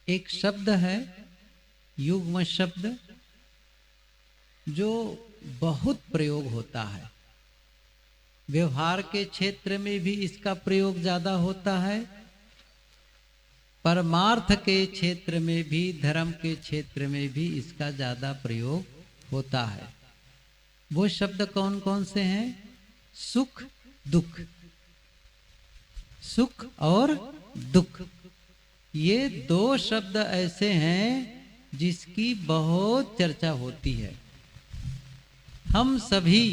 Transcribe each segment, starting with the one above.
एक शब्द है युग्म शब्द जो बहुत प्रयोग होता है। व्यवहार के क्षेत्र में भी इसका प्रयोग ज्यादा होता है, परमार्थ के क्षेत्र में भी, धर्म के क्षेत्र में भी इसका ज्यादा प्रयोग होता है। वो शब्द कौन कौन से हैं? सुख दुख, सुख और दुख, ये दो शब्द ऐसे हैं जिसकी बहुत चर्चा होती है। हम सभी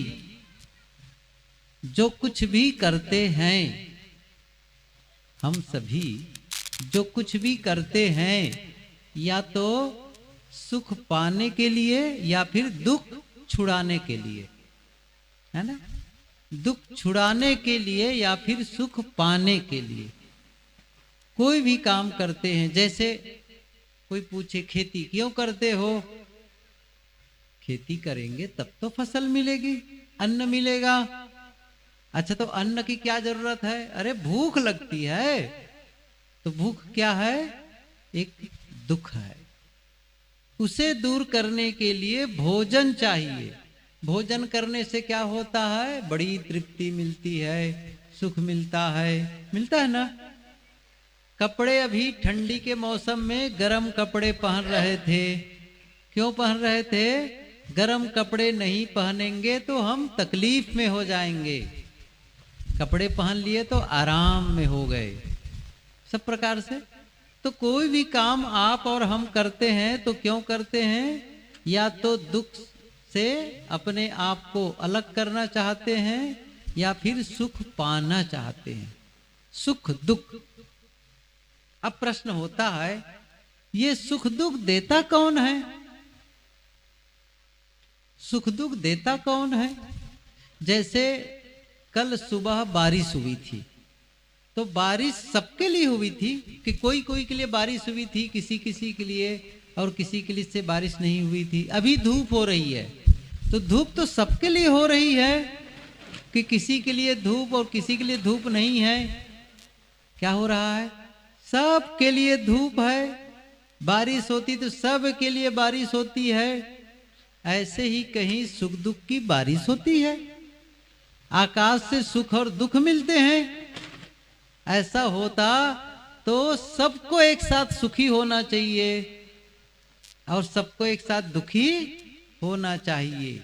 जो कुछ भी करते हैं, हम सभी जो कुछ भी करते हैं, या तो सुख पाने के लिए या फिर दुख छुड़ाने के लिए, है ना? दुख छुड़ाने के लिए या फिर सुख पाने के लिए कोई भी काम करते हैं। जैसे कोई पूछे खेती क्यों करते हो? खेती करेंगे तब तो फसल मिलेगी, अन्न मिलेगा। अच्छा, तो अन्न की क्या जरूरत है? अरे भूख लगती है। तो भूख क्या है? एक दुख है। उसे दूर करने के लिए भोजन चाहिए। भोजन करने से क्या होता है? बड़ी तृप्ति मिलती है, सुख मिलता है, मिलता है ना? कपड़े अभी ठंडी के मौसम में गर्म कपड़े पहन रहे थे। क्यों पहन रहे थे? गर्म कपड़े नहीं पहनेंगे तो हम तकलीफ में हो जाएंगे। कपड़े पहन लिए तो आराम में हो गए। सब प्रकार से तो कोई भी काम आप और हम करते हैं तो क्यों करते हैं? या तो दुख से अपने आप को अलग करना चाहते हैं या फिर सुख पाना चाहते हैं। सुख दुख। अब प्रश्न होता है, ये सुख दुख देता कौन है? सुख दुख देता कौन है? जैसे कल सुबह बारिश हुई थी, तो बारिश सबके लिए हुई थी कि कोई कोई के लिए बारिश हुई थी, किसी किसी के लिए, और किसी के लिए से बारिश नहीं हुई थी। अभी धूप हो रही है, तो धूप तो सबके लिए हो रही है कि किसी के लिए धूप और किसी के लिए धूप नहीं है। क्या हो रहा है? सब के लिए धूप है। बारिश होती तो सब के लिए बारिश होती है। ऐसे ही कहीं सुख दुख की बारिश होती है। आकाश से सुख और दुख मिलते हैं। ऐसा होता तो सबको एक साथ सुखी होना चाहिए और सबको एक साथ दुखी होना चाहिए।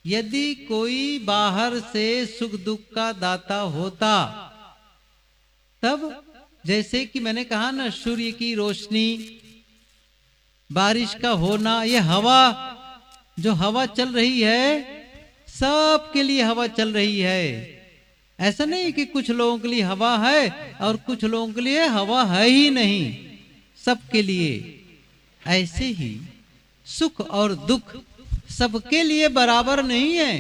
यदि कोई बाहर से सुख दुख का दाता होता, तब जैसे कि मैंने कहा ना, सूर्य की रोशनी, बारिश का होना, ये हवा, जो हवा चल रही है, सबके लिए हवा चल रही है। ऐसा नहीं कि कुछ लोगों के लिए हवा है और कुछ लोगों के लिए हवा है ही नहीं, सबके लिए। ऐसे ही सुख और दुख सबके लिए बराबर नहीं है।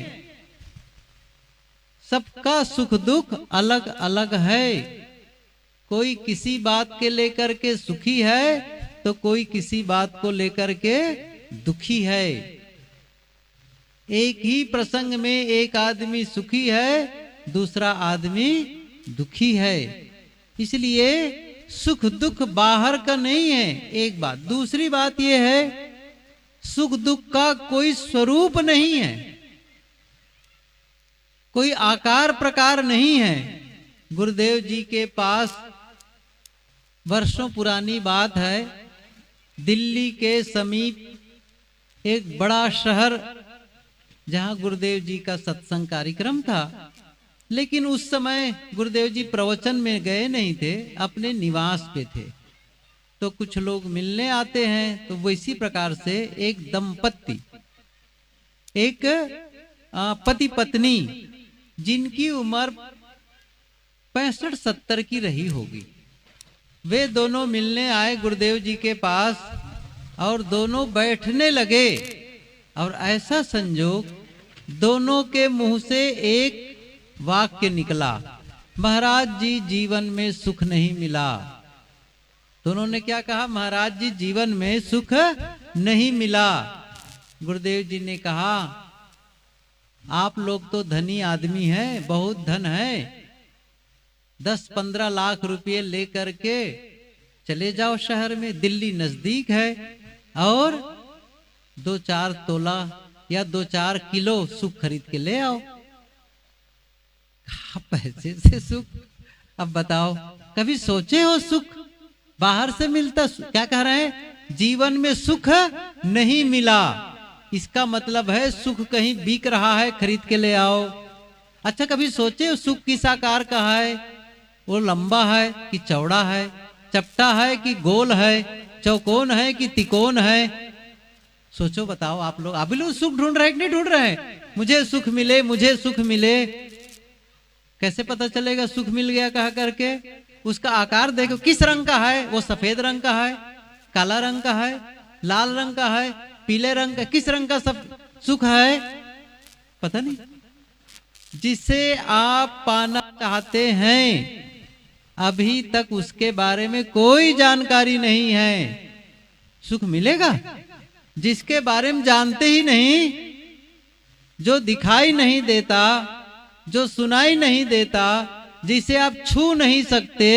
सबका सुख दुख अलग अलग है। कोई किसी बात के लेकर के सुखी है तो कोई किसी बात को लेकर के दुखी है। एक ही प्रसंग में एक आदमी सुखी है, दूसरा आदमी दुखी है। इसलिए सुख दुख बाहर का नहीं है, एक बात। दूसरी बात यह है, सुख दुख का कोई स्वरूप नहीं है, कोई आकार प्रकार नहीं है। गुरुदेव जी के पास वर्षों पुरानी बात है, दिल्ली के समीप एक बड़ा शहर जहां गुरुदेव जी का सत्संग कार्यक्रम था। लेकिन उस समय गुरुदेव जी प्रवचन में गए नहीं थे, अपने निवास पे थे। तो कुछ लोग मिलने आते हैं, तो वैसी प्रकार से एक दंपत्ति, एक पति पत्नी, जिनकी उम्र 65-70 की रही होगी, वे दोनों मिलने आए गुरुदेव जी के पास और दोनों बैठने लगे। और ऐसा संजोग, दोनों के मुंह से एक वाक्य निकला, महाराज जी जीवन में सुख नहीं मिला। दोनों ने क्या कहा? महाराज जी जीवन में सुख नहीं मिला। गुरुदेव जी ने कहा, आप लोग तो धनी आदमी हैं, बहुत धन है, 10-15 लाख रुपये लेकर के चले जाओ शहर में, दिल्ली नजदीक है, और 2-4 तोला या 2-4 किलो सुख खरीद के ले आओ। पैसे से सुख? अब बताओ, कभी सोचे हो सुख बाहर से मिलता? क्या कह रहे हैं? जीवन में सुख नहीं मिला, इसका मतलब है सुख कहीं बिक रहा है, खरीद के ले आओ। अच्छा, कभी सोचे सुख किस आकार का है? वो लंबा है कि चौड़ा है, चपटा है कि गोल है, चौकोन है कि तिकोन है? सोचो, बताओ आप लोग। अभी लोग सुख ढूंढ रहे हैं कि नहीं ढूंढ रहे हैं? मुझे सुख मिले, मुझे सुख मिले। कैसे पता चलेगा सुख मिल गया कहा करके? उसका आकार देखो, किस रंग का है? वो सफेद रंग का है, काला रंग का है, लाल रंग का है, पीले रंग का? किस रंग का सब सुख है? पता नहीं। जिसे आप पाना चाहते हैं, अभी तक उसके बारे में कोई जानकारी नहीं है, सुख मिलेगा? जिसके बारे में जानते ही नहीं, जो दिखाई नहीं देता, जो सुनाई नहीं देता, जिसे आप छू नहीं सकते,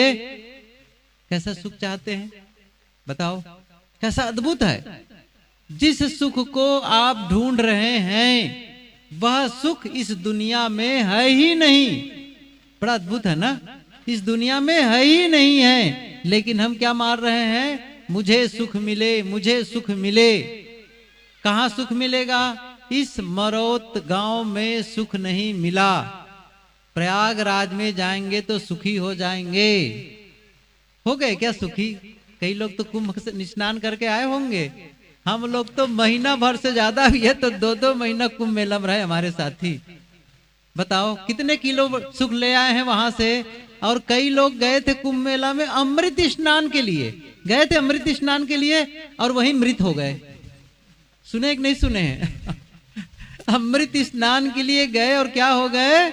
कैसा सुख चाहते हैं? बताओ, कैसा अद्भुत है। जिस सुख को आप ढूंढ रहे हैं, वह सुख इस दुनिया में है ही नहीं। बड़ा अद्भुत है ना? इस दुनिया में है ही नहीं है, लेकिन हम क्या मार रहे हैं? मुझे सुख मिले, मुझे सुख मिले। कहाँ सुख मिलेगा? इस मरोत गांव में सुख नहीं मिला। प्रयागराज में जाएंगे तो सुखी हो जाएंगे। हो गए क्या सुखी? कई लोग तो कुंभ से स्नान करके आए होंगे, हम लोग तो महीना भर से ज्यादा भी है तो 2-2 महीना कुंभ मेला में रहे हमारे साथी। बताओ कितने किलो सुख ले आए हैं वहां से। और कई लोग गए थे कुंभ मेला में अमृत स्नान के लिए, गए थे अमृत स्नान के लिए, और वहीं मृत हो गए। सुने कि नहीं सुने हैं? अमृत स्नान के लिए गए और क्या हो गए?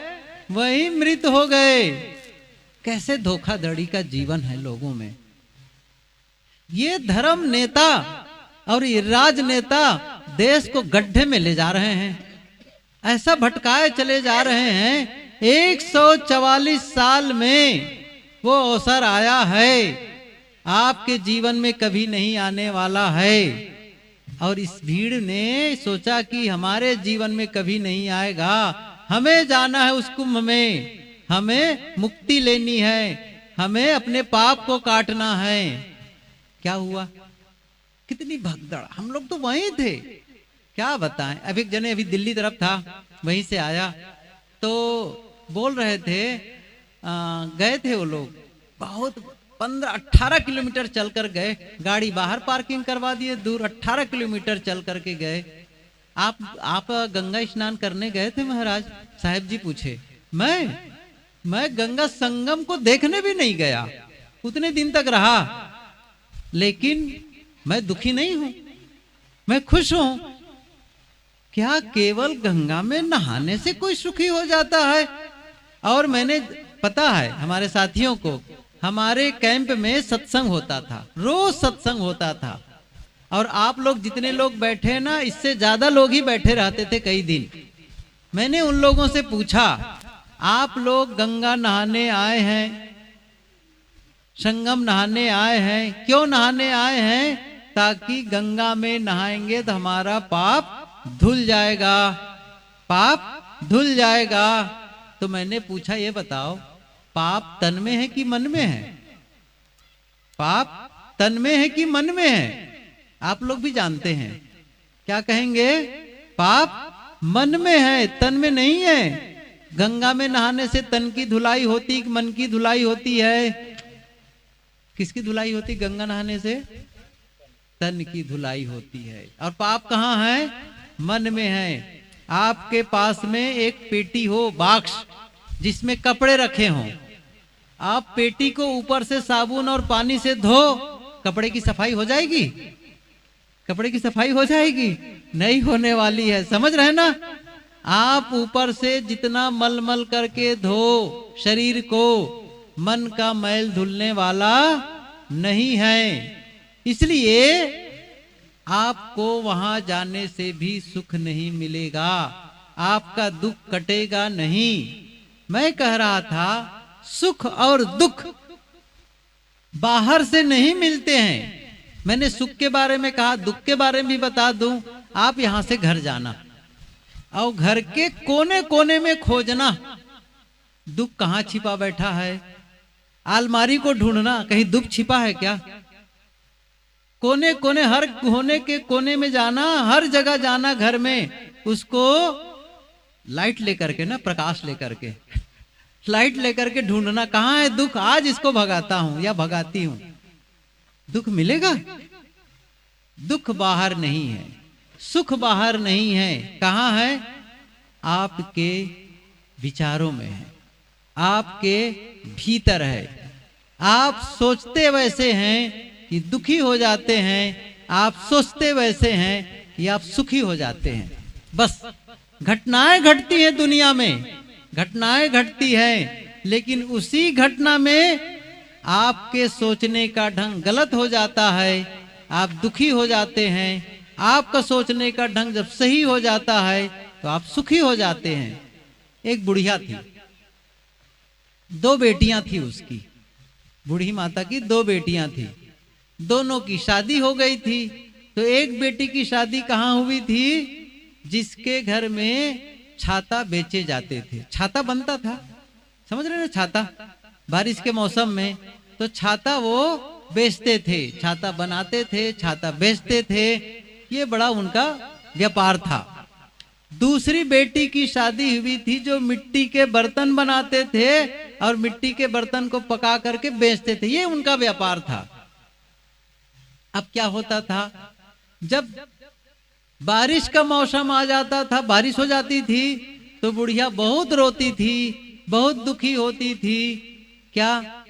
वहीं मृत हो गए। कैसे धोखाधड़ी का जीवन है लोगों में। ये धर्म नेता और ये राजनेता देश को गड्ढे में ले जा रहे हैं, ऐसा भटकाए चले जा रहे हैं। 144 साल में वो अवसर आया है, आपके जीवन में कभी नहीं आने वाला है। और इस भीड़ ने सोचा कि हमारे जीवन में कभी नहीं आएगा, हमें जाना है उस कुंभ में, हमें मुक्ति लेनी है, हमें अपने पाप को काटना है। क्या हुआ? कितनी भगदड़। हम लोग तो वहीं थे, क्या बताएं। अब एक जने अभी दिल्ली तरफ था, वहीं से आया तो बोल रहे थे, गए थे वो लोग बहुत 15-18 किलोमीटर चलकर गए, गाड़ी बाहर पार्किंग करवा दिए, दूर 18 किलोमीटर चल करके गए। आप गंगा स्नान करने गए थे महाराज? साहब जी पूछे। मैं गंगा संगम को देखने भी नहीं गया, उतने दिन तक रहा, लेकिन मैं दुखी नहीं हूं, मैं खुश हूं। क्या केवल गंगा में नहाने से कोई सुखी हो जाता है? और मैंने पता है हमारे साथियों को, हमारे कैंप में सत्संग होता था, रोज सत्संग होता था, और आप लोग जितने लोग बैठे ना, इससे ज्यादा लोग ही बैठे रहते थे कई दिन। मैंने उन लोगों से पूछा, आप लोग गंगा नहाने आए हैं, संगम नहाने आए हैं, क्यों नहाने आए हैं? ताकि गंगा में नहाएंगे तो हमारा पाप धुल जाएगा, पाप धुल जाएगा। तो मैंने पूछा, ये बताओ पाप तन में है कि मन में है? पाप तन में है कि मन में है? आप लोग भी जानते हैं, क्या कहेंगे? पाप मन में है, तन में नहीं है। गंगा में नहाने से तन की धुलाई होती कि मन की धुलाई होती है? किसकी धुलाई होती? गंगा नहाने से तन की धुलाई होती है। और पाप कहाँ है? मन में है। आपके पास में एक पेटी हो, बाक्स, जिसमें कपड़े रखे हों, आप पेटी को ऊपर से साबुन और पानी से धो, कपड़े की सफाई हो जाएगी? कपड़े की सफाई हो जाएगी? नहीं होने वाली है, समझ रहे ना? आप ऊपर से जितना मल करके धो शरीर को, मन का मैल धुलने वाला नहीं है। इसलिए आपको वहां जाने से भी सुख नहीं मिलेगा, आपका दुख कटेगा नहीं। मैं कह रहा था, सुख और दुख बाहर से नहीं मिलते हैं। मैंने सुख के बारे में कहा, दुख के बारे में भी बता दूं। आप यहां से घर जाना और घर के कोने कोने में खोजना दुख कहां छिपा बैठा है। अलमारी को ढूंढना, कहीं दुख छिपा है क्या। कोने कोने, हर कोने के कोने में जाना, हर जगह जाना घर में, उसको लाइट लेकर के ना, प्रकाश लेकर के, लाइट लेकर के ढूंढना कहां है दुख, आज इसको भगाता हूं या भगाती हूं। दुख मिलेगा। दुख बाहर नहीं है, सुख बाहर नहीं है। कहां है? आपके विचारों में है, आपके भीतर है। आप सोचते वैसे हैं कि दुखी हो जाते हैं, आप सोचते वैसे हैं कि आप सुखी हो जाते हैं। बस घटनाएं घटती हैं दुनिया में, घटनाएं घटती हैं, लेकिन उसी घटना में आपके सोचने का ढंग गलत हो जाता है, आप दुखी हो जाते हैं। आपका सोचने का ढंग जब सही हो जाता है तो आप सुखी हो जाते हैं। एक बुढ़िया थी, 2 बेटियां थी उसकी, बूढ़ी माता की 2 बेटियां थी, दोनों की शादी हो गई थी। तो एक बेटी की शादी कहाँ हुई थी? जिसके घर में छाता बेचे जाते थे। छाता बनता था, समझ रहे ना, छाता बारिश के मौसम में तो छाता वो बेचते थे, छाता बनाते थे, छाता बेचते थे। ये बड़ा उनका व्यापार था। दूसरी बेटी की शादी हुई थी जो मिट्टी के बर्तन बनाते थे और मिट्टी के बर्तन को पका करके बेचते थे, ये उनका व्यापार था। अब क्या होता था, जब बारिश का मौसम आ जाता था, बारिश हो जाती थी, तो बुढ़िया बहुत रोती थी, बहुत दुखी होती थी। क्या,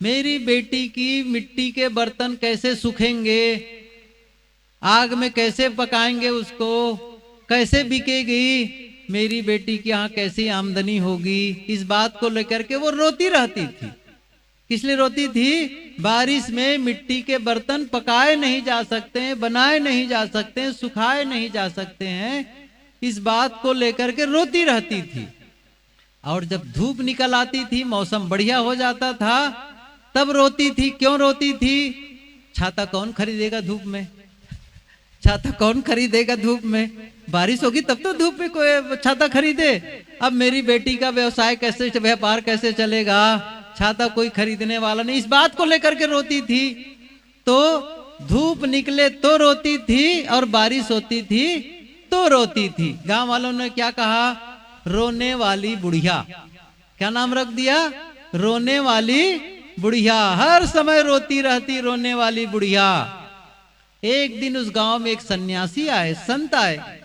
मेरी बेटी की मिट्टी के बर्तन कैसे सूखेंगे, आग में कैसे पकाएंगे उसको, कैसे बिकेगी, मेरी बेटी की यहाँ कैसी आमदनी होगी। इस बात को लेकर के वो रोती रहती थी। किस लिए रोती थी? बारिश में मिट्टी के बर्तन पकाए नहीं जा सकते हैं, बनाए नहीं जा सकते हैं, सुखाए नहीं जा सकते हैं, इस बात को लेकर के रोती रहती थी। और जब धूप निकल आती थी, मौसम बढ़िया हो जाता था, तब रोती थी। क्यों रोती थी? छाता कौन खरीदेगा धूप में, छाता कौन खरीदेगा धूप में, बारिश होगी तब तो धूप में कोई छाता खरीदे। अब मेरी बेटी का व्यवसाय कैसे, व्यापार कैसे चलेगा, छाता कोई खरीदने वाला नहीं, इस बात को लेकर के रोती थी। तो धूप निकले तो रोती थी और बारिश होती थी तो रोती थी। गांव वालों ने क्या कहा? रोने वाली बुढ़िया। क्या नाम रख दिया? रोने वाली बुढ़िया। हर समय रोती रहती, रोने वाली बुढ़िया। एक दिन उस गांव में एक सन्यासी आए, संत आए।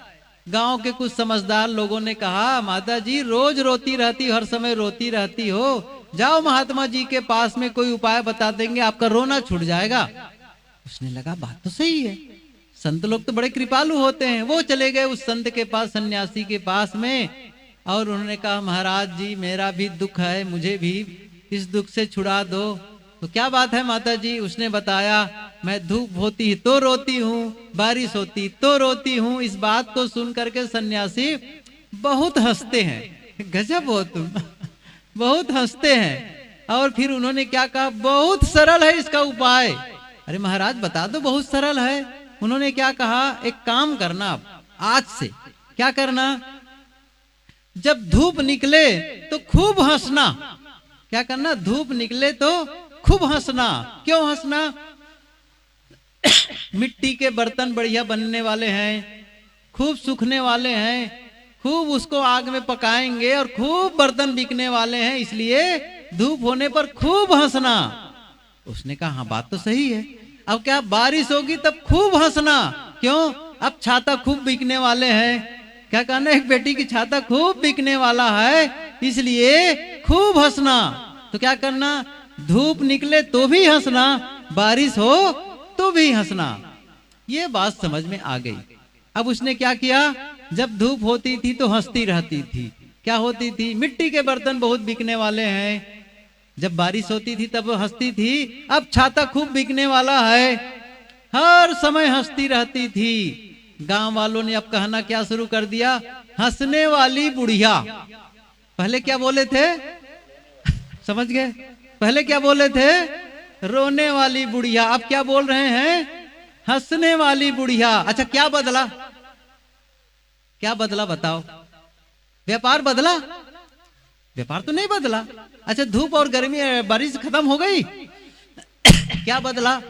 गांव के कुछ समझदार लोगों ने कहा, माता जी रोज रोती रहती, हर समय रोती रहती हो, जाओ महात्मा जी के पास में, कोई उपाय बता देंगे, आपका रोना छूट जाएगा। उसने लगा बात तो सही है, संत लोग तो बड़े कृपालु होते हैं। वो चले गए उस संत के पास, सन्यासी के पास में, और उन्होंने कहा, महाराज जी मेरा भी दुख है, मुझे भी इस दुख से छुड़ा दो। तो क्या बात है माता जी? उसने बताया, मैं धूप होती तो रोती हूँ, बारिश होती तो रोती हूँ। इस बात को सुन करके सन्यासी बहुत हंसते हैं, गजब हो तुम, बहुत हंसते हैं। और फिर उन्होंने क्या कहा? बहुत सरल है इसका उपाय। अरे महाराज बता दो, बहुत सरल है। उन्होंने क्या कहा? एक काम करना, आज से क्या करना, जब धूप निकले तो खूब हंसना। क्या करना? धूप निकले तो खूब हंसना। क्यों हंसना? मिट्टी के बर्तन बढ़िया बनने वाले हैं, खूब सूखने वाले हैं, खूब उसको आग में पकाएंगे और खूब बर्तन बिकने वाले हैं, इसलिए धूप होने पर खूब हंसना। उसने कहा, हाँ बात तो सही है। अब क्या, बारिश होगी तब खूब हंसना। क्यों? अब छाता खूब बिकने वाले हैं। क्या कहना? एक बेटी की छाता खूब बिकने वाला है, इसलिए खूब हंसना। तो क्या करना? धूप निकले तो भी हंसना, बारिश हो तो भी हंसना। ये बात समझ में आ गई। अब उसने क्या किया? जब धूप होती थी तो हंसती रहती थी। क्या होती थी? मिट्टी के बर्तन बहुत बिकने वाले हैं। जब बारिश होती थी तब हंसती थी। अब छाता खूब बिकने वाला है, हर समय हंसती रहती थी। गांव वालों ने अब कहना क्या शुरू कर दिया? हंसने वाली बुढ़िया। पहले क्या बोले थे? समझ गए? पहले क्या बोले थे? रोने वाली बुढ़िया, अब क्या बोल रहे हैं? हंसने वाली बुढ़िया। अच्छा क्या बदला? क्या बदला बताओ? व्यापार बदला? व्यापार तो नहीं बदला। अच्छा धूप और गर्मी बारिश खत्म हो गई, क्या बदला?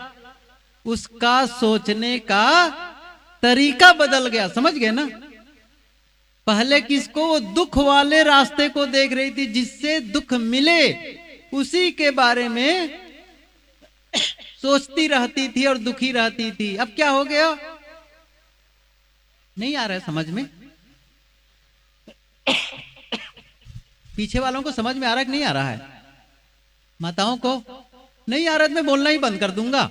उसका सोचने का तरीका बदल गया। समझ गए ना? पहले किसको? वो दुख वाले रास्ते को देख रही थी, जिससे दुख मिले उसी के बारे में सोचती रहती थी और दुखी रहती थी। अब क्या हो गया? नहीं आ रहा है समझ में? पीछे वालों को समझ में आ रहा है कि नहीं आ रहा है? माताओं को नहीं आ रहा है, मैं बोलना ही बंद कर दूंगा।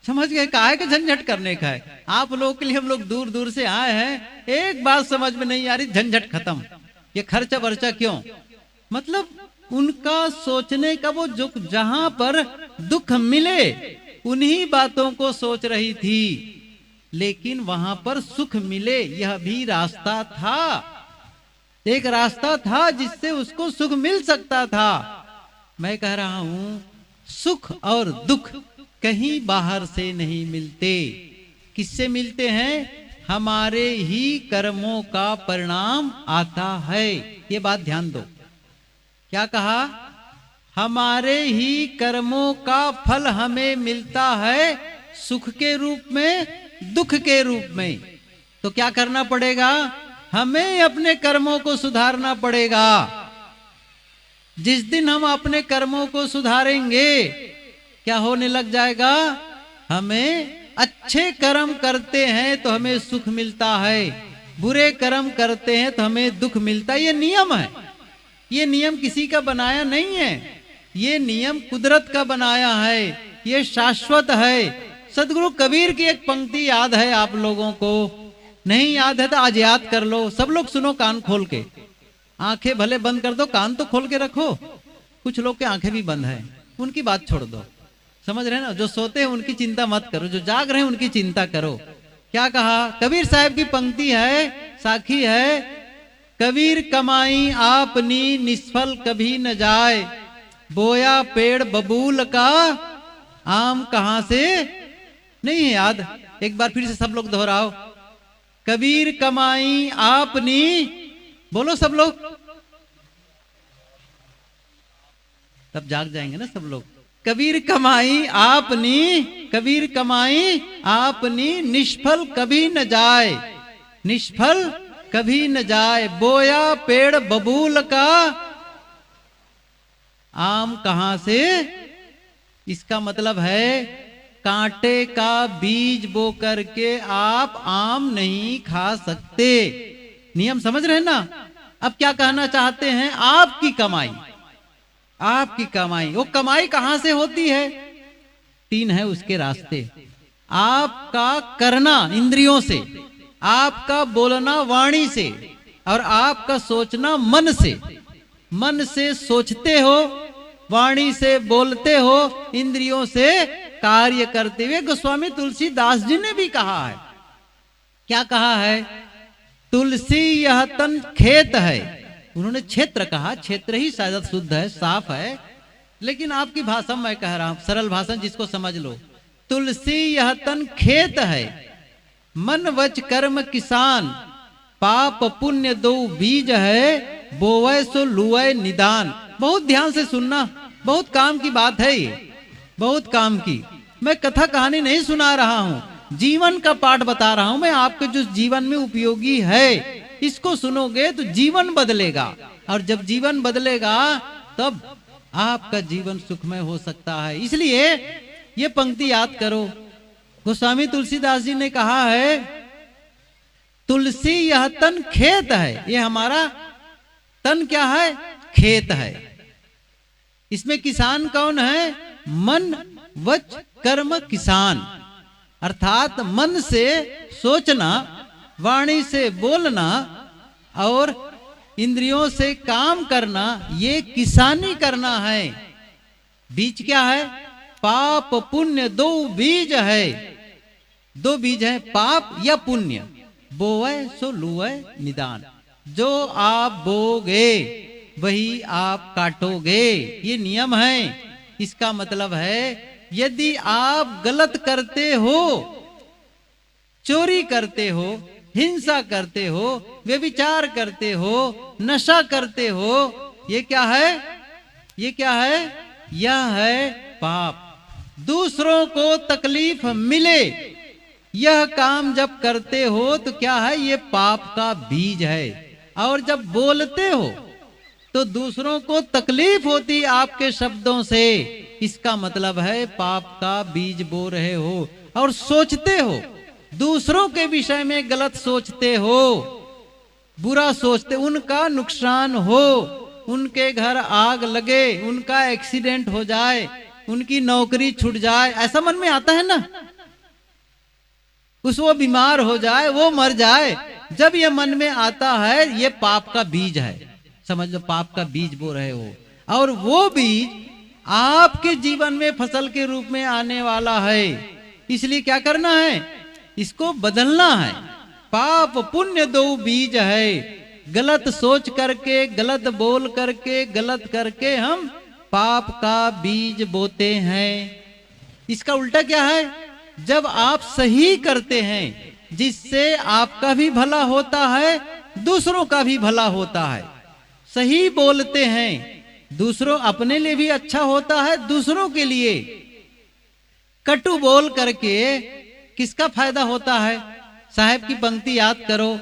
समझ गए? काहे के झंझट करने का है? आप लोगों के लिए हम लोग दूर दूर से आए हैं, एक बात समझ में नहीं आ रही, झंझट खत्म। ये खर्चा वर्चा क्यों? मतलब उनका सोचने का वो जो जहां पर दुख मिले उन्हीं बातों को सोच रही थी, लेकिन वहां पर सुख मिले यह भी रास्ता था। एक रास्ता था जिससे उसको सुख मिल सकता था। मैं कह रहा हूं सुख और दुख कहीं बाहर से नहीं मिलते। किससे मिलते हैं? हमारे ही कर्मों का परिणाम आता है। ये बात ध्यान दो। क्या कहा? हमारे ही कर्मों का फल हमें मिलता है, सुख के रूप में, दुख के रूप में। तो क्या करना पड़ेगा? हमें अपने कर्मों को सुधारना पड़ेगा। जिस दिन हम अपने कर्मों को सुधारेंगे, क्या होने लग जाएगा? हमें अच्छे कर्म करते हैं तो हमें सुख मिलता है, बुरे कर्म करते हैं तो हमें दुख मिलता है। ये नियम है। ये नियम किसी का बनाया नहीं है, ये नियम कुदरत का बनाया है, ये शाश्वत है। सदगुरु कबीर की एक पंक्ति याद है आप लोगों को? नहीं याद है तो आज याद कर लो। सब लोग सुनो कान खोल के, आंखें भले बंद कर दो, कान तो खोल के रखो। कुछ लोग के आंखें भी बंद है, उनकी बात छोड़ दो। समझ रहे ना? जो सोते हैं उनकी चिंता मत करो, जो जाग रहे हैं उनकी चिंता करो। क्या कहा? कबीर साहब की पंक्ति है, साखी है, कबीर कमाई आपनी निष्फल कभी न जाए, बोया पेड़ बबूल का आम कहां से। नहीं है याद? एक बार फिर से सब लोग दोहराओ। कबीर कमाई आपनी, बोलो सब लोग, तब जाग जाएंगे ना सब लोग। कबीर कमाई आपनी, कबीर कमाई आपनी निष्फल कभी न जाए, निष्फल कभी न जाए, बोया पेड़ बबूल का आम कहां से। इसका मतलब है कांटे का बीज बो करके आप आम नहीं खा सकते। नियम समझ रहे हैं ना? अब क्या कहना चाहते हैं? आपकी कमाई, आपकी कमाई, वो कमाई कहां से होती है? तीन है उसके रास्ते। आपका करना इंद्रियों से, आपका बोलना वाणी से, और आपका सोचना मन से। मन से सोचते हो, वाणी से बोलते हो, इंद्रियों से कार्य करते हुए। गोस्वामी तुलसीदास जी ने भी कहा है। क्या कहा है? तुलसी यह तन खेत है। उन्होंने क्षेत्र कहा, क्षेत्र ही शायद शुद्ध है, साफ है, लेकिन आपकी भाषा मैं कह रहा हूं, सरल भाषा जिसको समझ लो। तुलसी यह तन खेत है, मन वच कर्म किसान, पाप पुण्य दो बीज है, बोवे सो लुए निदान। बहुत ध्यान से सुनना, बहुत काम की बात है ये, बहुत काम की। मैं कथा कहानी नहीं सुना रहा हूं, जीवन का पाठ बता रहा हूं मैं आपके, जो जीवन में उपयोगी है। इसको सुनोगे तो जीवन बदलेगा, और जब जीवन बदलेगा तब आपका जीवन सुखमय हो सकता है। इसलिए ये पंक्ति याद करो। गोस्वामी तुलसीदास जी ने कहा है, तुलसी यह तन खेत है। ये हमारा तन क्या है? खेत है। इसमें किसान कौन है? मन वच कर्म किसान, अर्थात मन से सोचना, वाणी से बोलना और इंद्रियों से काम करना, ये किसानी करना है। बीज क्या है? पाप पुण्य दो बीज है। दो बीज है, पाप या पुण्य। बोवे सो लुए निदान। जो आप बोगे वही आप काटोगे, ये नियम है। इसका मतलब है यदि आप गलत करते हो, चोरी करते हो, हिंसा करते हो, व्यभिचार करते हो, नशा करते हो, ये क्या है? ये क्या है? यह है पाप। दूसरों को तकलीफ मिले यह काम जब करते हो तो क्या है? ये पाप का बीज है। और जब बोलते हो तो दूसरों को तकलीफ होती आपके शब्दों से, इसका मतलब है पाप का बीज बो रहे हो। और सोचते हो, दूसरों के विषय में गलत सोचते हो, बुरा सोचते, उनका नुकसान हो, उनके घर आग लगे, उनका एक्सीडेंट हो जाए, उनकी नौकरी छूट जाए, ऐसा मन में आता है ना? वो बीमार हो जाए, वो मर जाए, जब ये मन में आता है ये पाप का बीज है। समझ लो, पाप का बीज बो रहे हो। और वो बीज आपके जीवन में फसल के रूप में आने वाला है। इसलिए क्या करना है? इसको बदलना है। पाप पुण्य दो बीज है। गलत सोच करके, गलत बोल करके, गलत करके हम पाप का बीज बोते हैं। इसका उल्टा क्या है? जब आप सही करते हैं जिससे आपका भी भला होता है, दूसरों का भी भला होता है। सही बोलते हैं, दूसरों, अपने लिए भी अच्छा होता है, दूसरों के लिए। कटु बोल करके किसका फायदा होता है? साहब की पंक्ति याद करो,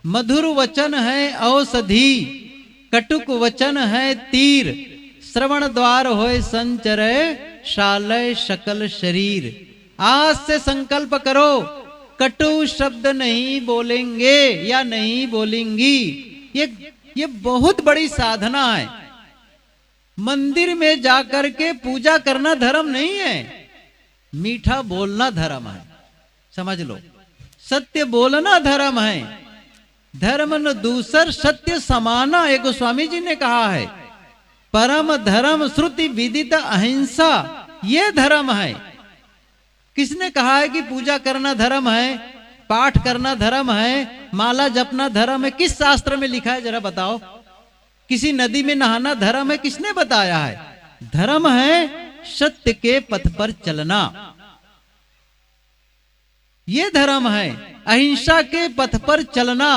मधुर वचन है औषधि, कटुक वचन है तीर, श्रवण द्वार होए संचरे, शालय सकल शरीर। आज से संकल्प करो, कटु शब्द नहीं बोलेंगे या नहीं बोलेंगी। ये बहुत बड़ी साधना है। मंदिर में जाकर के पूजा करना धर्म नहीं है, मीठा बोलना धर्म है। समझ लो, सत्य बोलना धर्म है। धर्म न दूसर सत्य समाना, एक गोस्वामी जी ने कहा है। परम धर्म श्रुति विदित अहिंसा, ये धर्म है। किसने कहा है कि पूजा करना धर्म है, पाठ करना धर्म है, माला जपना धर्म है? किस शास्त्र में लिखा है जरा बताओ? किसी नदी में नहाना धर्म है? किसने बताया है? धर्म है सत्य के पथ पर चलना, ये धर्म है। अहिंसा के पथ पर चलना,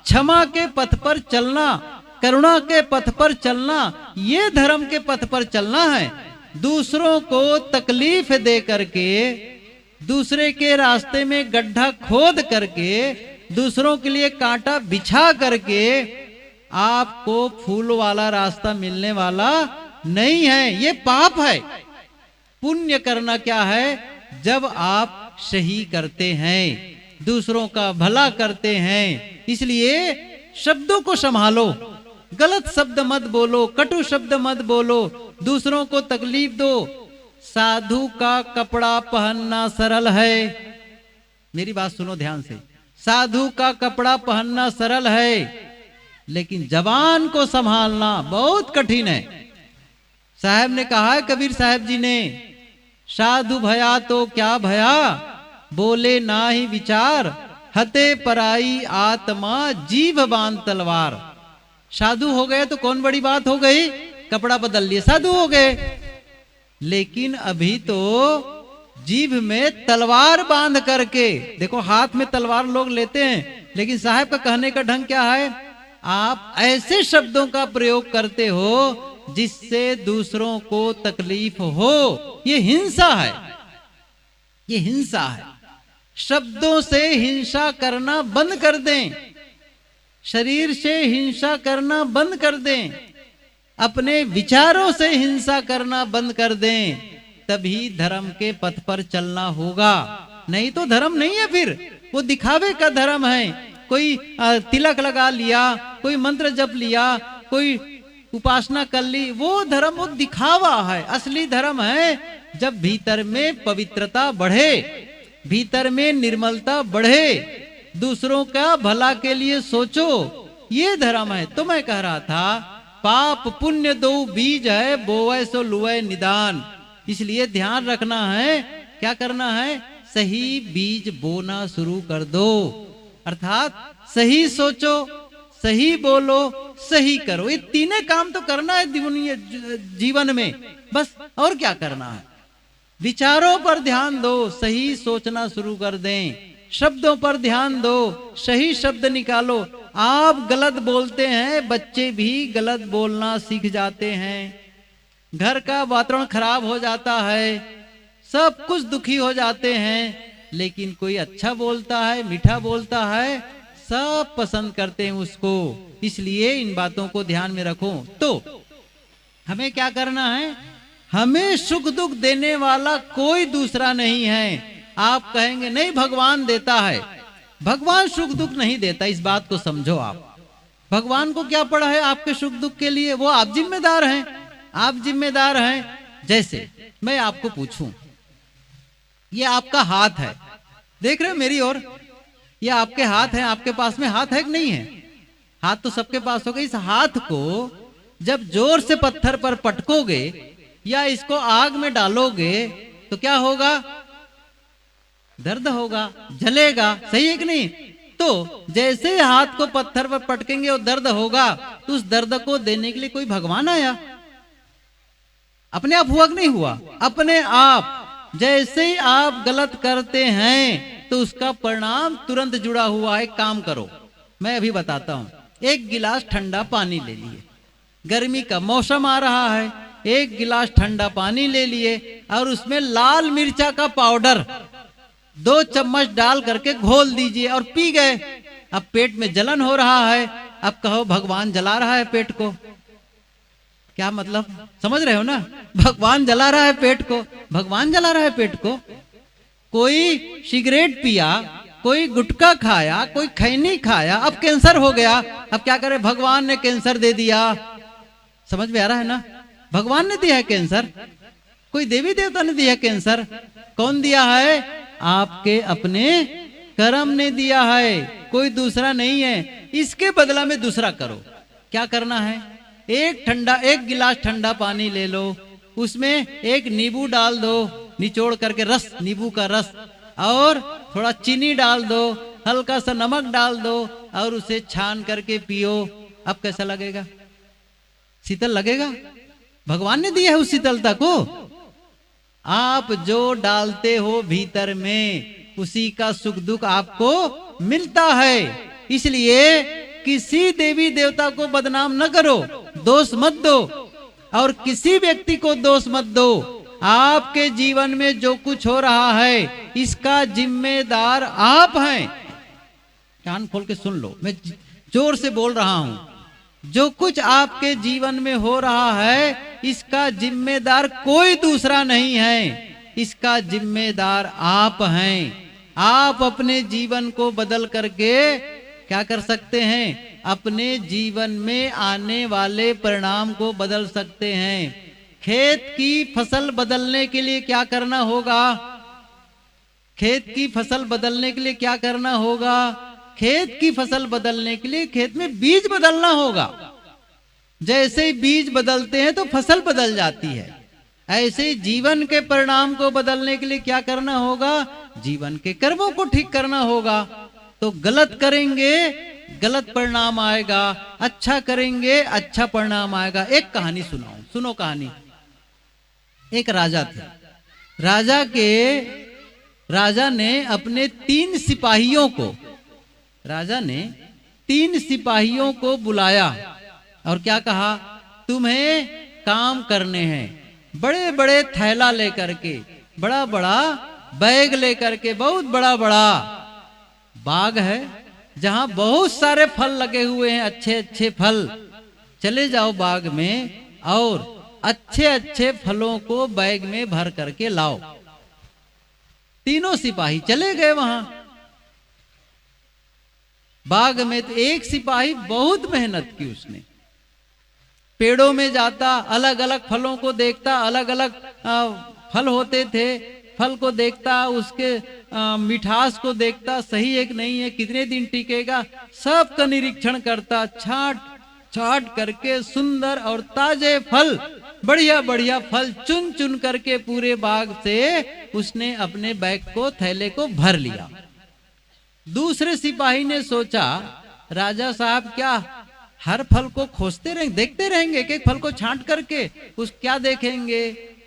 क्षमा के पथ पर चलना, करुणा के पथ पर चलना, ये धर्म के पथ पर चलना है। दूसरों को तकलीफ दे करके, दूसरे के रास्ते में गड्ढा खोद करके, दूसरों के लिए कांटा बिछा करके आपको फूल वाला रास्ता मिलने वाला नहीं है, ये पाप है। पुण्य करना क्या है? जब आप सही करते हैं, दूसरों का भला करते हैं। इसलिए शब्दों को संभालो, गलत शब्द मत बोलो, कटु शब्द मत बोलो, दूसरों को तकलीफ दो। साधु का कपड़ा पहनना सरल है, मेरी बात सुनो ध्यान से। साधु का कपड़ा पहनना सरल है, लेकिन जबान को संभालना बहुत कठिन है। साहब ने कहा है, कबीर साहब जी ने, साधु भया तो क्या भया, बोले ना ही विचार, हते पराई आत्मा जीभ बांध तलवार। साधु हो गए तो कौन बड़ी बात हो गई, कपड़ा बदल लिए साधु हो गए। लेकिन अभी तो जीभ में तलवार बांध करके, देखो हाथ में तलवार लोग लेते हैं, लेकिन साहब का कहने का ढंग क्या है? आप ऐसे शब्दों का प्रयोग करते हो जिससे दूसरों को तकलीफ हो, ये हिंसा है, ये हिंसा है। शब्दों से हिंसा करना बंद कर दें, शरीर से हिंसा करना बंद कर दें, अपने विचारों से हिंसा करना बंद कर दें, तभी धर्म के पथ पर चलना होगा। नहीं तो धर्म नहीं है, फिर वो दिखावे का धर्म है। कोई तिलक लगा लिया, कोई मंत्र जप लिया, कोई उपासना कर ली, वो धर्म वो दिखावा है। असली धर्म है जब भीतर में पवित्रता बढ़े, भीतर में निर्मलता बढ़े, दूसरों का भला के लिए सोचो, ये धर्म है। तो मैं कह रहा था, पाप पुण्य दो बीज है, बोवे सो लुए निदान। इसलिए ध्यान रखना है, क्या करना है? सही बीज बोना शुरू कर दो। अर्थात सही सोचो, सही बोलो, सही करो। ये तीनों काम तो करना है जीवन में, बस और क्या करना है। विचारों पर ध्यान दो, सही सोचना शुरू कर दें। शब्दों पर ध्यान दो, सही शब्द निकालो। आप गलत बोलते हैं, बच्चे भी गलत बोलना सीख जाते हैं। घर का वातावरण खराब हो जाता है, सब कुछ दुखी हो जाते हैं। लेकिन कोई अच्छा बोलता है, मीठा बोलता है, सब पसंद करते हैं उसको। इसलिए इन बातों को ध्यान में रखो। तो हमें क्या करना है, हमें सुख दुख देने वाला कोई दूसरा नहीं है। आप कहेंगे नहीं भगवान देता है, भगवान सुख दुख नहीं देता, इस बात को समझो। आप भगवान को क्या पड़ा है आपके सुख दुख के लिए, वो आप जिम्मेदार हैं, आप जिम्मेदार हैं। जैसे मैं आपको पूछूं, ये आपका हाथ है, देख रहे हो मेरी ओर, ये आपके हाथ है, आपके पास में हाथ है कि नहीं है? हाथ तो सबके पास होगा। इस हाथ को जब जोर से पत्थर पर पटकोगे या इसको आग में डालोगे तो क्या होगा? दर्द होगा, जलेगा, सही है कि नहीं? तो जैसे हाथ को पत्थर पर पटकेंगे और दर्द होगा, तो उस दर्द को देने के लिए कोई भगवान आया? अपने आप हुआ कि नहीं हुआ? अपने आप। जैसे ही आप गलत करते हैं तो उसका परिणाम तुरंत जुड़ा हुआ है। काम करो, मैं अभी बताता हूं। एक गिलास ठंडा पानी ले लिए, गर्मी का मौसम आ रहा है, एक गिलास ठंडा पानी ले लिए और उसमें लाल मिर्चा का पाउडर 2 चम्मच डाल करके घोल दीजिए और पी गए। अब पेट में जलन हो रहा है, अब कहो भगवान जला रहा है पेट को, क्या मतलब? समझ रहे हो ना? भगवान जला रहा है पेट को, भगवान जला रहा है पेट को। कोई सिगरेट पिया, कोई गुटखा खाया, कोई खैनी खाया, अब कैंसर हो गया, अब क्या करे? भगवान ने कैंसर दे दिया। समझ में आ रहा है ना? भगवान ने दिया है कैंसर, कोई देवी देवता ने दिया कैंसर। कौन दिया है? आपके अपने कर्म ने दिया है, कोई दूसरा नहीं है। इसके बदला में दूसरा करो। क्या करना है? एक गिलास ठंडा पानी ले लो, उसमें एक नींबू डाल दो, निचोड़ करके रस, नींबू का रस, और थोड़ा चीनी डाल दो, हल्का सा नमक डाल दो और उसे छान करके पियो। अब कैसा लगेगा? शीतल लगेगा। भगवान ने दिया है उस शीतलता को। आप जो डालते हो भीतर में, उसी का सुख दुख आपको मिलता है। इसलिए किसी देवी देवता को बदनाम न करो, दोष मत दो, और किसी व्यक्ति को दोष मत दो। आपके जीवन में जो कुछ हो रहा है इसका जिम्मेदार आप हैं। कान खोल के सुन लो, मैं जोर से बोल रहा हूं। जो कुछ आपके जीवन में हो रहा है इसका जिम्मेदार कोई दूसरा नहीं है, इसका जिम्मेदार आप हैं। आप अपने जीवन को बदल करके क्या कर सकते हैं? अपने जीवन में आने वाले परिणाम को बदल सकते हैं। खेत की फसल बदलने के लिए क्या करना होगा? खेत की फसल बदलने के लिए क्या करना होगा? खेत की फसल बदलने के लिए खेत में बीज बदलना होगा। जैसे ही बीज बदलते हैं तो फसल बदल जाती है। ऐसे ही जीवन के परिणाम को बदलने के लिए क्या करना होगा? जीवन के कर्मों को ठीक करना होगा। तो गलत करेंगे गलत परिणाम आएगा, अच्छा करेंगे अच्छा परिणाम आएगा। एक कहानी सुनाऊं, सुनो कहानी। एक राजा थे, राजा ने अपने 3 सिपाहियों को बुलाया और क्या कहा? तुम्हें काम करने हैं। बड़े बड़े थैला लेकर के, बड़ा बड़ा बैग लेकर के, बहुत बड़ा बड़ा बाग है जहां बहुत सारे फल लगे हुए हैं, अच्छे अच्छे फल। चले जाओ बाग में और अच्छे अच्छे फलों को बैग में भर करके लाओ। तीनों सिपाही चले गए वहां बाग में। तो एक सिपाही बहुत मेहनत की, उसने पेड़ों में जाता, अलग अलग फलों को देखता, अलग अलग फल होते थे, फल को देखता, उसके मिठास को देखता, सही है कि नहीं है, कितने दिन टिकेगा, सबका निरीक्षण करता। छाट करके सुंदर और ताजे फल, बढ़िया बढ़िया फल चुन चुन करके पूरे बाग से उसने अपने बैग को, थैले को भर लिया। दूसरे सिपाही ने सोचा राजा साहब क्या हर फल को खोजते रहेंगे, देखते रहेंगे, एक एक फल को छांट करके उस क्या देखेंगे,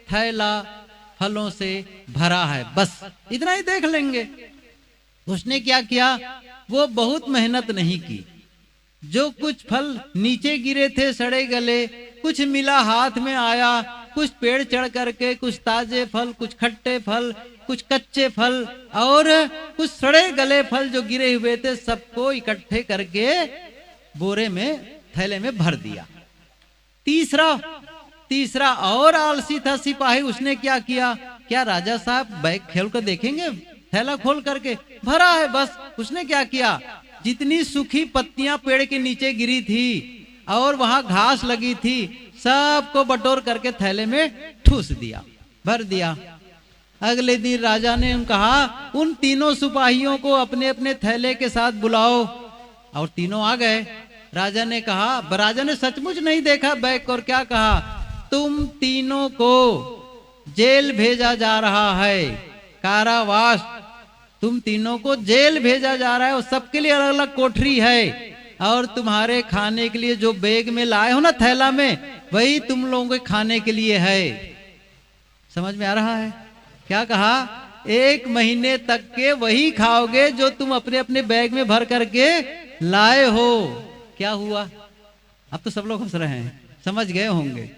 थैला फलों से भरा है, बस इतना ही देख लेंगे। उसने क्या किया, वो बहुत मेहनत नहीं की। जो कुछ फल नीचे गिरे थे सड़े गले, कुछ मिला हाथ में आया, कुछ पेड़ चढ़ करके, कुछ ताजे फल, कुछ खट्टे फल, कुछ कच्चे फल और कुछ सड़े गले फल जो गिरे हुए थे, सबको इकट्ठे करके बोरे में, थैले में भर दिया। तीसरा और आलसी था सिपाही, उसने क्या किया, क्या राजा साहब बैग खेल कर देखेंगे, थैला खोल करके भरा है, बस। उसने क्या किया, जितनी सूखी पत्तियां पेड़ के नीचे गिरी थी और वहां घास लगी थी, सबको बटोर करके थैले में ठूस दिया, भर दिया। अगले दिन राजा ने कहा, उन तीनों सिपाहियों को अपने अपने थैले के साथ बुलाओ, और तीनों आ गए। राजा ने कहा, राजा ने सचमुच नहीं देखा बैग, और क्या कहा, तुम तीनों को जेल भेजा जा रहा है, कारावास, तुम तीनों को जेल भेजा जा रहा है, और सबके लिए अलग अलग कोठरी है, और तुम्हारे खाने के लिए जो बैग में लाए हो ना थैला में, वही तुम लोगों के खाने के लिए है। समझ में आ रहा है? क्या कहा, 1 महीने तक के वही खाओगे जो तुम अपने अपने बैग में भर करके लाए हो। क्या हुआ, अब तो सब लोग हंस रहे हैं, समझ गए होंगे।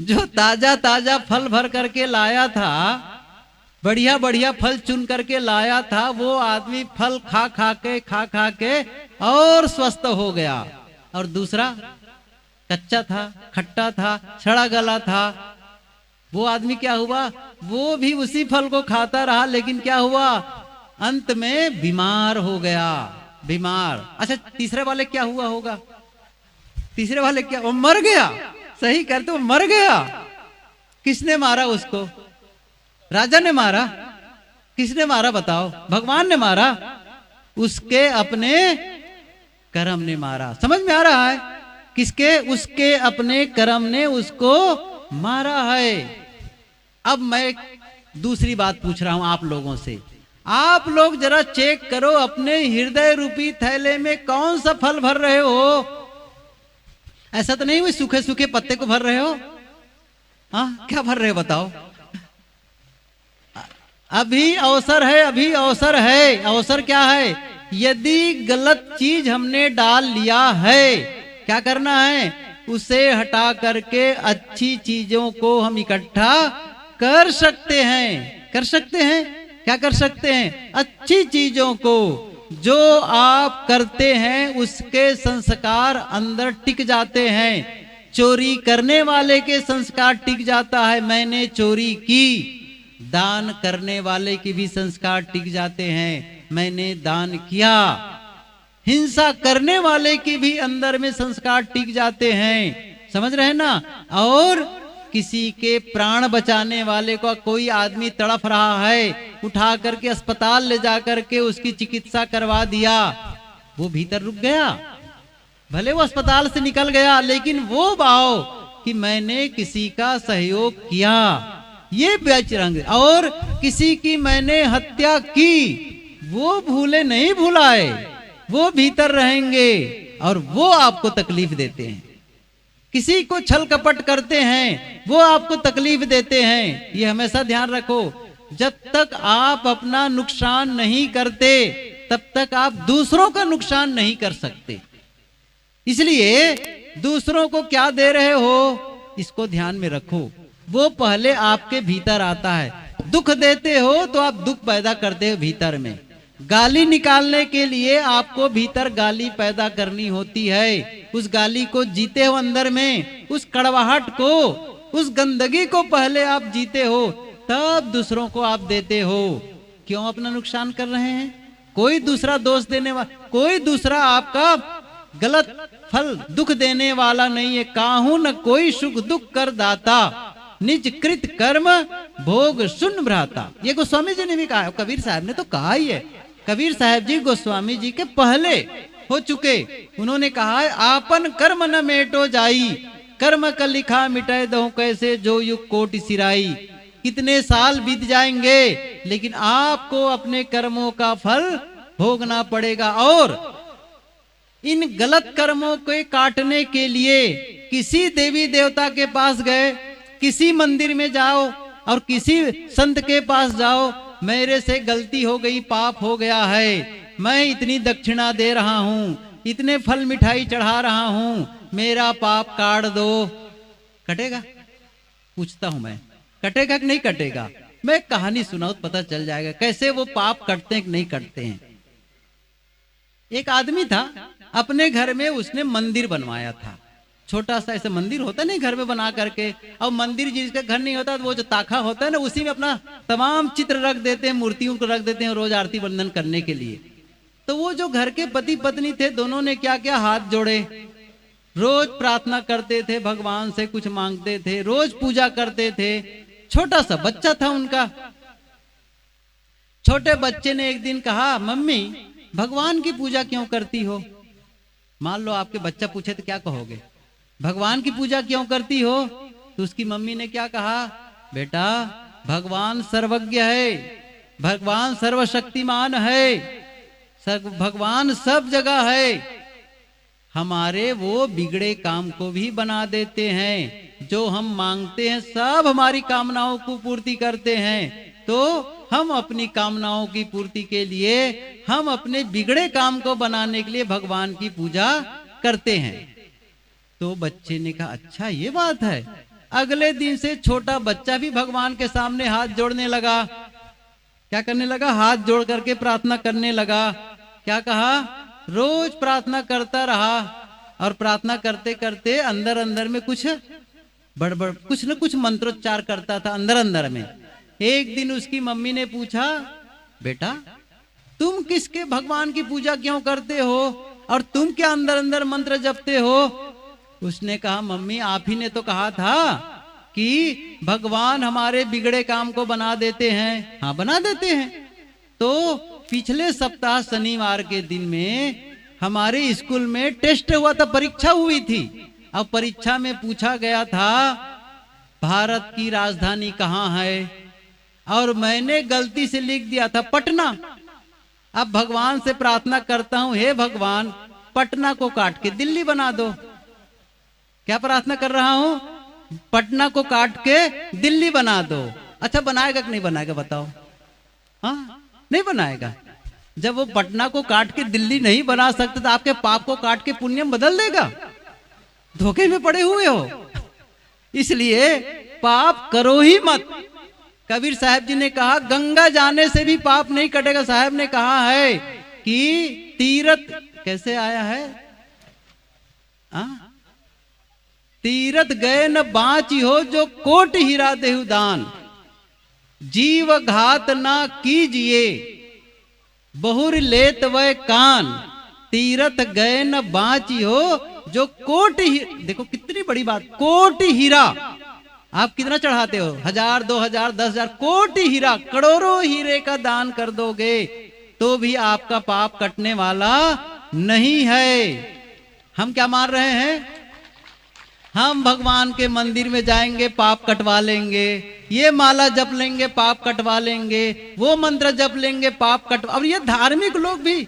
जो ताजा ताजा फल भर करके लाया था, बढ़िया बढ़िया फल चुन करके लाया था, वो आदमी फल खा खा के और स्वस्थ हो गया, और दूसरा कच्चा था, खट्टा था, सड़ा गला था, वो आदमी क्या हुआ, वो भी उसी फल को खाता रहा, लेकिन क्या हुआ, अंत में बीमार हो गया, बीमार। अच्छा, तीसरे वाले क्या हुआ होगा, तीसरे वाले क्या, वो मर गया। सही करते, वो मर गया। किसने मारा उसको, राजा ने मारा? किसने मारा बताओ, भगवान ने मारा? उसके अपने कर्म ने मारा। समझ में आ रहा है? किसके, उसके अपने कर्म ने उसको मारा है। अब मैं दूसरी बात पूछ रहा हूं आप लोगों से, आप लोग जरा चेक करो अपने हृदय रूपी थैले में कौन सा फल भर रहे हो। ऐसा तो नहीं हुई सूखे सूखे पत्ते को भर रहे हो? हाँ, क्या भर रहे हो बताओ? अभी अवसर है, अभी अवसर है। अवसर क्या है, यदि गलत चीज हमने डाल लिया है, क्या करना है, उसे हटा करके अच्छी चीजों को हम इकट्ठा कर सकते हैं। कर सकते हैं, क्या कर सकते हैं, अच्छी चीजों को जो आप करते हैं उसके संस्कार अंदर टिक जाते हैं। चोरी करने वाले के संस्कार टिक जाता है, मैंने चोरी की। दान करने वाले के भी संस्कार टिक जाते हैं, मैंने दान किया। हिंसा करने वाले के भी अंदर में संस्कार टिक जाते हैं। समझ रहे हैं ना? और किसी के प्राण बचाने वाले को, कोई आदमी तड़फ रहा है, उठा करके अस्पताल ले जा करके उसकी चिकित्सा करवा दिया, वो भीतर रुक गया। भले वो अस्पताल से निकल गया, लेकिन वो भाव कि मैंने किसी का सहयोग किया, ये बजरंग। और किसी की मैंने हत्या की, वो भूले नहीं भुलाए, वो भीतर रहेंगे और वो आपको तकलीफ देते हैं। किसी को छल कपट करते हैं, वो आपको तकलीफ देते हैं। ये हमेशा ध्यान रखो, जब तक आप अपना नुकसान नहीं करते तब तक आप दूसरों का नुकसान नहीं कर सकते। इसलिए दूसरों को क्या दे रहे हो, इसको ध्यान में रखो। वो पहले आपके भीतर आता है। दुख देते हो तो आप दुख पैदा करते हो भीतर में। गाली निकालने के लिए आपको भीतर गाली पैदा करनी होती है। उस गाली को जीते हो अंदर में, उस कड़वाहट को, उस गंदगी को पहले आप जीते हो, तब दूसरों को आप देते हो। क्यों अपना नुकसान कर रहे हैं? कोई दूसरा दोष देने वाला, कोई दूसरा आपका गलत फल दुख देने वाला नहीं है। काहू न कोई सुख दुख कर दाता, निज कृत कर्म भोग सुन भ्राता। ये गोस्वामी जी ने भी कहा, कबीर साहब ने तो कहा ही है। कबीर साहब जी गोस्वामी जी के पहले हो चुके। उन्होंने कहा है, आपन कर्म न मेटो जाई, कर्म का लिखा मिटाए दो कैसे जो युग कोटि सिराई। कितने साल बीत जाएंगे, लेकिन आपको अपने कर्मों का फल भोगना पड़ेगा। और इन गलत कर्मों को काटने के लिए किसी देवी देवता के पास गए, किसी मंदिर में जाओ और किसी संत के पास जाओ, मेरे से गलती हो गई, पाप हो गया है, मैं इतनी दक्षिणा दे रहा हूं, इतने फल मिठाई चढ़ा रहा हूं, मेरा पाप काट दो। कटेगा? पूछता हूं मैं, कटेगा कि नहीं कटेगा? मैं कहानी सुनाऊं तो पता चल जाएगा कैसे वो पाप कटते हैं कि नहीं कटते हैं। एक आदमी था, अपने घर में उसने मंदिर बनवाया था, छोटा सा ऐसा मंदिर होता है नहीं घर में बना करके, और मंदिर जिसका घर नहीं होता तो वो जो ताखा होता है ना, उसी में अपना तमाम चित्र रख देते हैं, मूर्तियों को रख देते हैं रोज आरती वंदन करने के लिए। तो वो जो घर के पति पत्नी थे, दोनों ने क्या किया, हाथ जोड़े, रोज प्रार्थना करते थे, भगवान से कुछ मांगते थे, रोज पूजा करते थे। छोटा सा बच्चा था उनका। छोटे बच्चे ने एक दिन कहा, मम्मी भगवान की पूजा क्यों करती हो? मान लो आपके बच्चा पूछे तो क्या कहोगे? भगवान की पूजा क्यों करती हो? तो उसकी मम्मी ने क्या कहा, बेटा भगवान सर्वज्ञ है, भगवान सर्वशक्तिमान है, भगवान सब जगह है, हमारे वो बिगड़े काम को भी बना देते हैं, जो हम मांगते हैं सब हमारी कामनाओं को पूर्ति करते हैं। तो हम अपनी कामनाओं की पूर्ति के लिए, हम अपने बिगड़े काम को बनाने के लिए भगवान की पूजा करते हैं। तो बच्चे ने कहा, अच्छा ये बात है। अगले दिन से छोटा बच्चा भी भगवान के सामने हाथ जोड़ने लगा। क्या करने लगा? हाथ जोड़ करके प्रार्थना करने लगा। क्या कहा? रोज प्रार्थना करता रहा, और प्रार्थना करते करते अंदर अंदर में कुछ बड़बड़, कुछ न कुछ मंत्रोच्चार करता था अंदर अंदर में। एक दिन उसकी मम्मी ने पूछा, बेटा तुम किसके भगवान की पूजा क्यों करते हो, और तुम क्या अंदर अंदर मंत्र जपते हो? उसने कहा, मम्मी आप ही ने तो कहा था कि भगवान हमारे बिगड़े काम को बना देते हैं। हाँ बना देते हैं। तो पिछले सप्ताह शनिवार के दिन में हमारे स्कूल में टेस्ट हुआ था, परीक्षा हुई थी। अब परीक्षा में पूछा गया था भारत की राजधानी कहाँ है, और मैंने गलती से लिख दिया था पटना। अब भगवान से प्रार्थना करता हूं, हे भगवान पटना को काट के दिल्ली बना दो। क्या प्रार्थना कर रहा हूं? पटना को काट के दिल्ली बना दो। अच्छा बनाएगा कि नहीं बनाएगा बताओ? हाँ नहीं बनाएगा। जब वो पटना को काट के दिल्ली नहीं बना सकते तो आपके पाप को काट के पुण्यम बदल देगा? धोखे में पड़े हुए हो। इसलिए पाप करो ही मत। कबीर साहब जी ने कहा, गंगा जाने से भी पाप नहीं कटेगा। साहब ने कहा है कि तीरथ कैसे आया है, तीरथ गए न बाँची हो, जो कोट हीरा देहु दान, जीव घात ना कीजिए बहुर लेत वह कान, तीरथ गए न बाँची हो, जो कोट देखो कितनी बड़ी बात, कोट हीरा आप कितना चढ़ाते हो, 1000 2000 10,000 कोटि हीरा, करोड़ों हीरे का दान कर दोगे तो भी आपका पाप कटने वाला नहीं है। हम क्या मान रहे हैं? हम भगवान के मंदिर में जाएंगे पाप कटवा लेंगे, ये माला जप लेंगे पाप कटवा लेंगे, वो मंत्र जप लेंगे पाप कटवा। और ये धार्मिक लोग भी,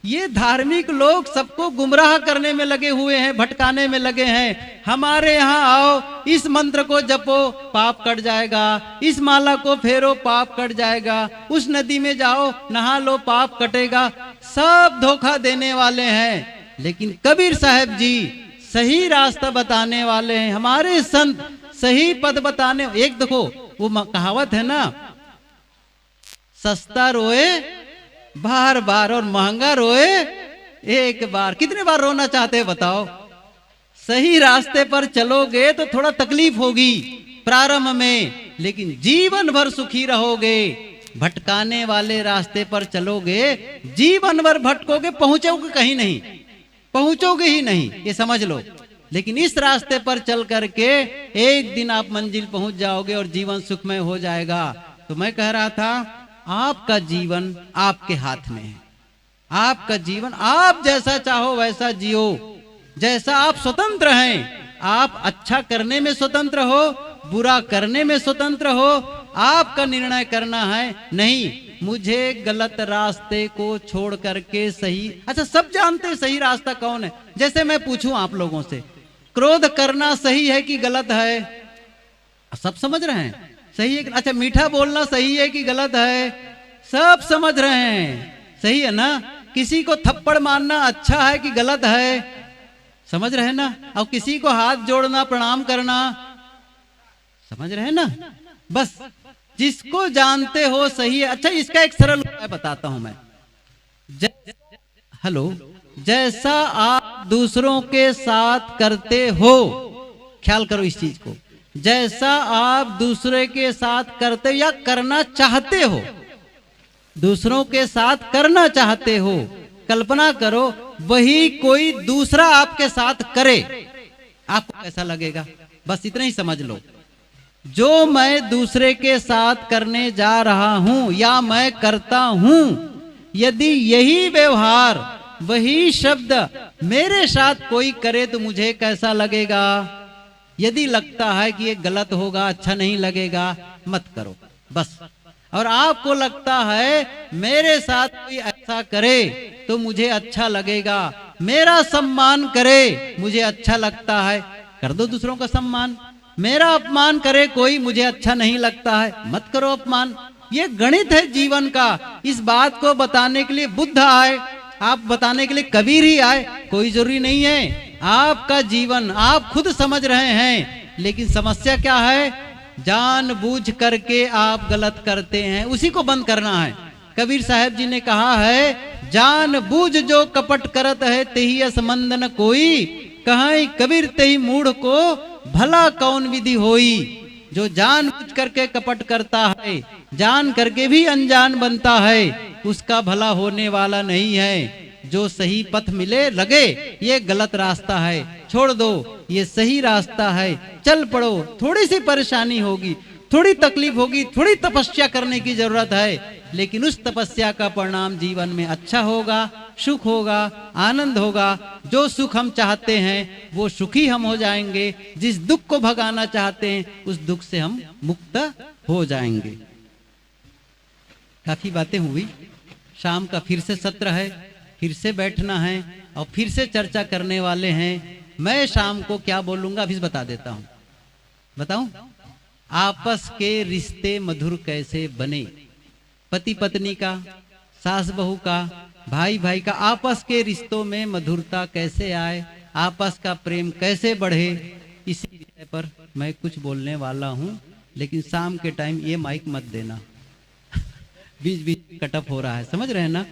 ये धार्मिक लोग सबको गुमराह करने में लगे हुए हैं, भटकाने में लगे हैं। हमारे यहाँ आओ, इस मंत्र को जपो पाप कट जाएगा, इस माला को फेरो पाप कट जाएगा, उस नदी में जाओ नहा लो पाप कटेगा। सब धोखा देने वाले हैं। लेकिन कबीर साहब जी सही रास्ता बताने वाले हैं, हमारे संत सही पद बताने। एक देखो वो कहावत है ना, सस्ता रोए बार बार और महंगा रोए एक बार। कितने बार रोना चाहते हैं बताओ? सही रास्ते पर चलोगे तो थोड़ा तकलीफ होगी प्रारंभ में, लेकिन जीवन भर सुखी रहोगे। भटकाने वाले रास्ते पर चलोगे जीवन भर भटकोगे, पहुंचोगे कहीं नहीं, पहुंचोगे ही नहीं, ये समझ लो। लेकिन इस रास्ते पर चल करके एक दिन आप मंजिल पहुंच जाओगे और जीवन सुखमय हो जाएगा। तो मैं कह रहा था, आपका जीवन आपके हाथ में है। आपका जीवन आप जैसा चाहो वैसा जियो, जैसा आप स्वतंत्र हैं। आप अच्छा करने में स्वतंत्र हो, बुरा करने में स्वतंत्र हो, आपका निर्णय करना है। नहीं, मुझे गलत रास्ते को छोड़ करके सही, अच्छा सब जानते हैं सही रास्ता कौन है। जैसे मैं पूछूं आप लोगों से, क्रोध करना सही है कि गलत है? सब समझ रहे हैं सही है। अच्छा, मीठा बोलना सही है कि गलत है? सब समझ रहे हैं सही है ना। किसी को थप्पड़ मारना अच्छा है कि गलत है? समझ रहे हैं ना। और किसी को हाथ जोड़ना, प्रणाम करना, समझ रहे हैं ना। बस जिसको जानते हो सही है। अच्छा, इसका एक सरल उपाय बताता हूं मैं। हेलो, जैसा आप दूसरों के साथ करते हो, ख्याल करो इस चीज को, जैसा आप दूसरे के साथ करते हो या करना चाहते हो, दूसरों के साथ करना चाहते हो, कल्पना करो वही कोई दूसरा आपके साथ करे, आपको कैसा लगेगा? बस इतना ही समझ लो। जो मैं दूसरे के साथ करने जा रहा हूं या मैं करता हूं, यदि यही व्यवहार, वही शब्द मेरे साथ कोई करे तो मुझे कैसा लगेगा? यदि लगता है कि ये गलत होगा, अच्छा नहीं लगेगा, मत करो बस। और आपको लगता है मेरे साथ कोई ऐसा करे तो मुझे अच्छा लगेगा, मेरा सम्मान करे मुझे अच्छा लगता है, कर दो दूसरों का सम्मान। मेरा अपमान करे कोई, मुझे अच्छा नहीं लगता है, मत करो अपमान। ये गणित है जीवन का। इस बात को बताने के लिए बुद्ध आए, आप बताने के लिए कबीर ही आए, कोई जरूरी नहीं है। आपका जीवन आप खुद समझ रहे हैं, लेकिन समस्या क्या है? जानबूझ करके आप गलत करते हैं, उसी को बंद करना है। कबीर साहब जी ने कहा है, जानबूझ जो कपट करत है तेही असमंद न कोई, कहीं कबीर तेही मूढ़ को भला कौन विधि होई। जो जानबूझ करके कपट करता है, जान करके भी अनजान बनता है, उसका भला होने वाला नहीं है। जो सही पथ मिले लगे ये गलत रास्ता है, छोड़ दो, ये सही रास्ता है, चल पड़ो। थोड़ी सी परेशानी होगी, थोड़ी तकलीफ होगी, थोड़ी तपस्या करने की जरूरत है, लेकिन उस तपस्या का परिणाम जीवन में अच्छा होगा, सुख होगा, आनंद होगा। जो सुख हम चाहते हैं वो सुखी हम हो जाएंगे, जिस दुख को भगाना चाहते हैं उस दुख से हम मुक्त हो जाएंगे। काफी बातें हुई, शाम का फिर से सत्र है, फिर से बैठना है और फिर से चर्चा करने वाले हैं। मैं शाम को क्या बोलूंगा अभी बता देता हूं। बताऊं? आपस के रिश्ते मधुर कैसे बने, पति पत्नी का, सास बहू का, भाई भाई का, आपस के रिश्तों में मधुरता कैसे आए, आपस का प्रेम कैसे बढ़े, इसी विषय पर मैं कुछ बोलने वाला हूं। लेकिन शाम के टाइम ये माइक मत देना, बीच बीच कटअप हो रहा है, समझ रहे हैं ना।